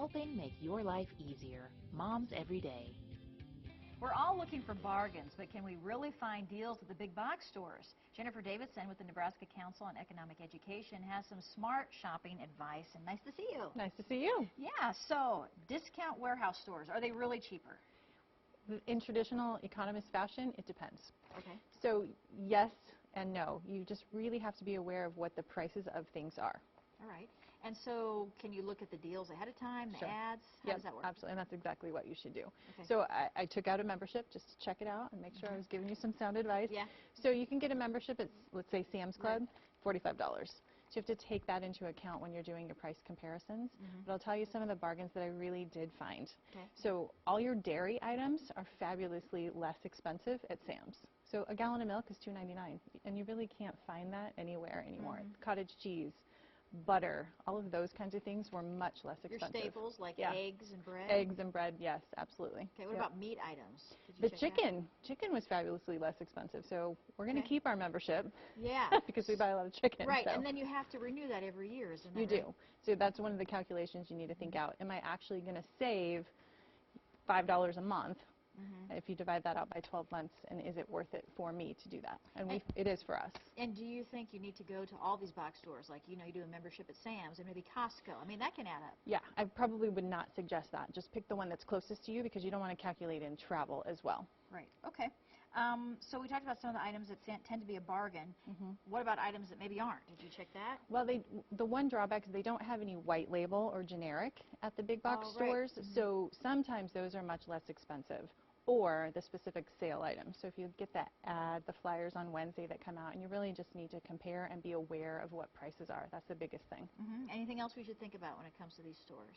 helping make your life easier. Moms Every Day. We're all looking for bargains, but can we really find deals at the big box stores? Jennifer Davidson with the Nebraska Council on Economic Education has some smart shopping advice, and nice to see you. Nice to see you. Yeah, so discount warehouse stores, are they really cheaper? In traditional economist fashion, it depends. Okay. So yes and no. You just really have to be aware of what the prices of things are. All right. And so can you look at the deals ahead of time, the Sure. ads? How does that work? Absolutely, and that's exactly what you should do. Okay. So I took out a membership just to check it out and make sure I was giving you some sound advice. Yeah. So you can get a membership at, let's say, Sam's Club, Right. $45. So you have to take that into account when you're doing your price comparisons. But I'll tell you some of the bargains that I really did find. Okay. So all your dairy items are fabulously less expensive at Sam's. So a gallon of milk is $2.99, and you really can't find that anywhere anymore. Cottage cheese, butter, all of those kinds of things were much less expensive. Your staples like eggs and bread? Eggs and bread, yes, absolutely. Okay, what about meat items? Did you The check chicken. Chicken was fabulously less expensive, so we're going to keep our membership. Yeah. Because we buy a lot of chicken. Right, so. and then you have to renew that every year, isn't that You right? do. So that's one of the calculations you need to think out. Am I actually going to save $5 a month if you divide that out by 12 months, and is it worth it for me to do that? And it is for us. And do you think you need to go to all these box stores, like, you know, you do a membership at Sam's and maybe Costco? I mean, that can add up. Yeah, I probably would not suggest that. Just pick the one that's closest to you because you don't want to calculate in travel as well. Right. Okay. So we talked about some of the items that tend to be a bargain. What about items that maybe aren't? Did you check that? Well, the one drawback is they don't have any white label or generic at the big box stores, so sometimes those are much less expensive, or the specific sale items. So if you get that ad, the flyers on Wednesday that come out, and you really just need to compare and be aware of what prices are. That's the biggest thing. Anything else we should think about when it comes to these stores?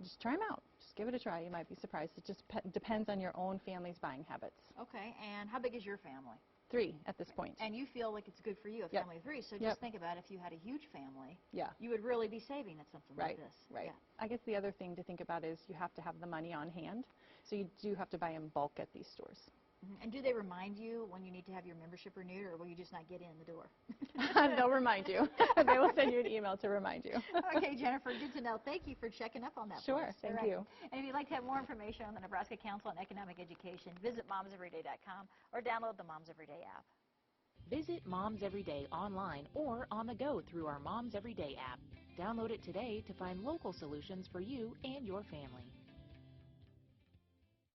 Just try them out. Just give it a try. You might be surprised. It just depends on your own family's buying habits. Okay, and how big is your family? 3 at this point. And you feel like it's good for you, a family of 3. So just think about if you had a huge family, you would really be saving at something like this. Right. I guess the other thing to think about is you have to have the money on hand. So you do have to buy in bulk at these stores. And do they remind you when you need to have your membership renewed, or will you just not get in the door? They'll remind you. They will send you an email to remind you. Okay, Jennifer, good to know. Thank you for checking up on that. Sure, thank you. And if you'd like to have more information on the Nebraska Council on Economic Education, visit momseveryday.com or download the Moms Everyday app. Visit Moms Every Day online or on the go through our Moms Every Day app. Download it today to find local solutions for you and your family.